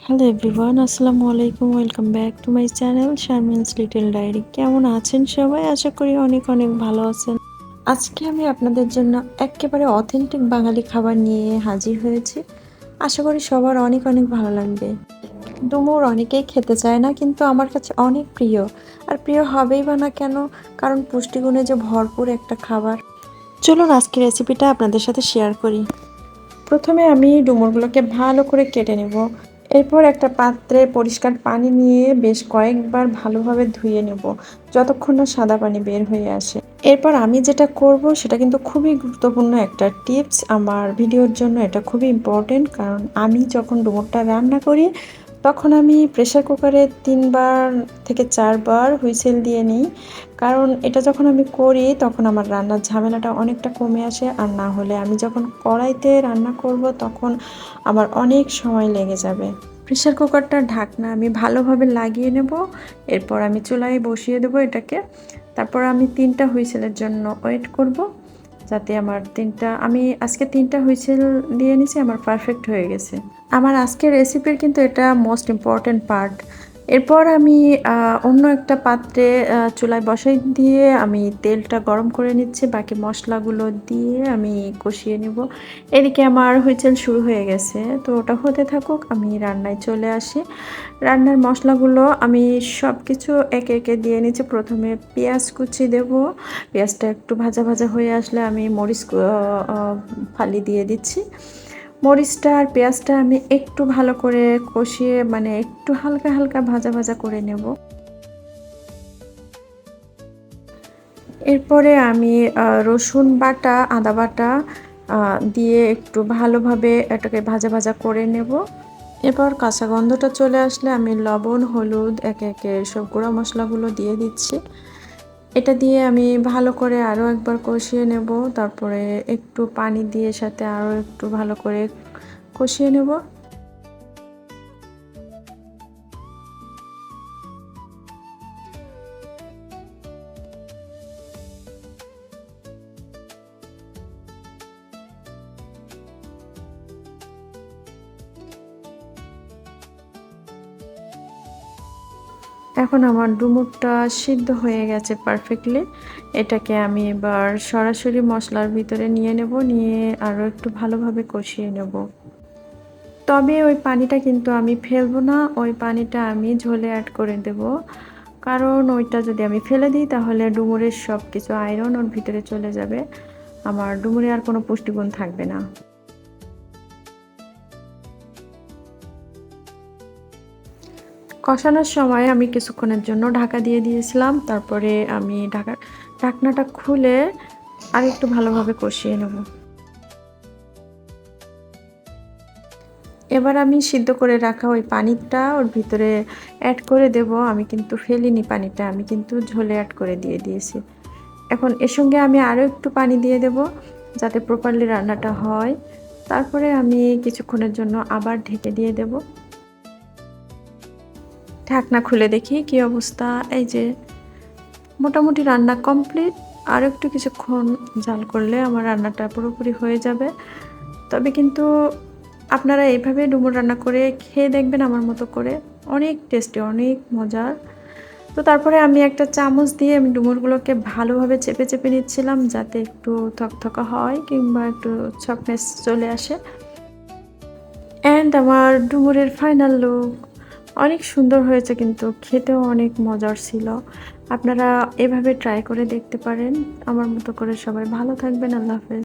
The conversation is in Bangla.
হ্যালো এভরিওয়ান, আসসালামু আলাইকুম। Welcome back to my channel Sharmin's little diary. কেমন আছেন সবাই? আশা করি অনেক অনেক ভালো আছেন। আজকে আমি আপনাদের জন্য একেবারে অথেন্টিক বাঙালি খাবার নিয়ে হাজির হয়েছি। আশা করি সবার অনেক অনেক ভালো লাগবে। ডুমুর অনেকেই খেতে চায় না, কিন্তু আমার কাছে অনেক প্রিয়। আর প্রিয় হবেই বা না কেন, কারণ পুষ্টিগুণে যে ভরপুর একটা খাবার। চলুন আজকে রেসিপিটা আপনাদের সাথে শেয়ার করি। প্রথমে আমি ডুমুরগুলোকে ভালো করে কেটে নেব। এরপর একটা পাত্রে পরিষ্কার পানি নিয়ে বেশ কয়েকবার ভালোভাবে ধুয়ে নেব, যতক্ষণ না সাদা পানি বের হয়ে আসে। এরপর আমি যেটা করব সেটা কিন্তু খুবই গুরুত্বপূর্ণ একটা টিপস। আমার ভিডিওর জন্য এটা খুবই ইম্পর্টেন্ট, কারণ আমি যখন ডুমুরটা রান্না করি তখন আমি প্রেসার কুকারে 3 বার থেকে 4 বার হুইসেল দিয়ে নিই। কারণ এটা যখন আমি করি তখন আমার রান্নার ঝামেলাটা অনেকটা কমে আসে। আর না হলে আমি যখন কড়াইতে রান্না করব তখন আমার অনেক সময় লেগে যাবে। প্রেসার কুকারটার ঢাকনা আমি ভালোভাবে লাগিয়ে নেব। এরপর আমি চুলায় বসিয়ে দেবো এটাকে। তারপর আমি 3টা হুইসেলের জন্য ওয়েট করব, যাতে আমি আজকে 3টা হুইসেল দিয়ে নিছি, আমার পারফেক্ট হয়ে গেছে। আমার আজকের রেসিপির কিন্তু এটা মোস্ট ইম্পর্ট্যান্ট পার্ট। এরপর আমি অন্য একটা পাত্রে চুলায় বসাই দিয়ে আমি তেলটা গরম করে নিচ্ছি। বাকি মশলাগুলো দিয়ে আমি কষিয়ে নেব। এদিকে আমার হুইসেল শুরু হয়ে গেছে, তো ওটা হতে থাকুক, আমি রান্নায় চলে আসি। রান্নার মশলাগুলো আমি সব কিছু একে একে দিয়ে নিচ্ছি। প্রথমে পেঁয়াজ কুচি দেব। পেঁয়াজটা একটু ভাজা ভাজা হয়ে আসলে আমি মরিচ ফালি দিয়ে দিচ্ছি। মরিচটা আর পেঁয়াজটা আমি একটু ভালো করে কষিয়ে, মানে একটু হালকা হালকা ভাজা ভাজা করে নেব। এরপরে আমি রসুন বাটা, আদা বাটা দিয়ে একটু ভালোভাবে এটাকে ভাজা ভাজা করে নেব। এরপর কাঁচা গন্ধটা চলে আসলে আমি লবণ, হলুদ একে একে সব গুঁড়া মশলাগুলো দিয়ে দিচ্ছি। এটা দিয়ে আমি ভালো করে আরও একবার কষিয়ে নেব। তারপরে একটু পানি দিয়ে সাথে আরও একটু ভালো করে কষিয়ে নেব। এখন আমার ডুমুরটা সিদ্ধ হয়ে গেছে পারফেক্টলি। এটাকে আমি এবার সরাসরি মশলার ভিতরে নিয়ে নেব, নিয়ে আরও একটু ভালোভাবে কষিয়ে নেব। তবে ওই পানিটা কিন্তু আমি ফেলবো না, ওই পানিটা আমি ঝোলে অ্যাড করে দেব। কারণ ওইটা যদি আমি ফেলে দিই তাহলে ডুমুরের সব কিছু আয়রন ওর ভিতরে চলে যাবে। আমার ডুমুরে আর কোনো পুষ্টিগুণ থাকবে না। কষানোর সময় আমি কিছুক্ষণের জন্য ঢাকা দিয়ে দিয়েছিলাম। তারপরে আমি ঢাকনাটা খুলে আরেকটু ভালোভাবে কষিয়ে নেব। এবার আমি সিদ্ধ করে রাখা ওই পানিটা ওর ভিতরে অ্যাড করে দেব। আমি কিন্তু ফেলিনি পানিটা, আমি কিন্তু ঝোলে অ্যাড করে দিয়ে দিয়েছি। এখন এর সঙ্গে আমি আরও একটু পানি দিয়ে দেব, যাতে প্রপারলি রান্নাটা হয়। তারপরে আমি কিছুক্ষণের জন্য আবার ঢেকে দিয়ে দেব। ঢাকনা খুলে দেখি কি অবস্থা। এই যে মোটামুটি রান্না কমপ্লিট। আর একটু কিছুক্ষণ জাল করলে আমার রান্নাটা পুরোপুরি হয়ে যাবে। তবে কিন্তু আপনারা এইভাবে ডুমুর রান্না করে খেয়ে দেখবেন আমার মতো করে। অনেক টেস্টি, অনেক মজার। তো তারপরে আমি একটা চামচ দিয়ে আমি ডুমুরগুলোকে ভালোভাবে চেপে চেপে নিচ্ছিলাম, যাতে একটু থকথকা হয় কিংবা একটু সফটনেস চলে আসে। অ্যান্ড আমার ডুমুরের ফাইনাল লুক অনেক সুন্দর হয়েছে, কিন্তু খেতেও অনেক মজার ছিল। আপনারা এভাবে ট্রাই করে দেখতে পারেন। আমার মতো করে সবাই ভালো থাকবেন। আল্লাহ হাফেজ।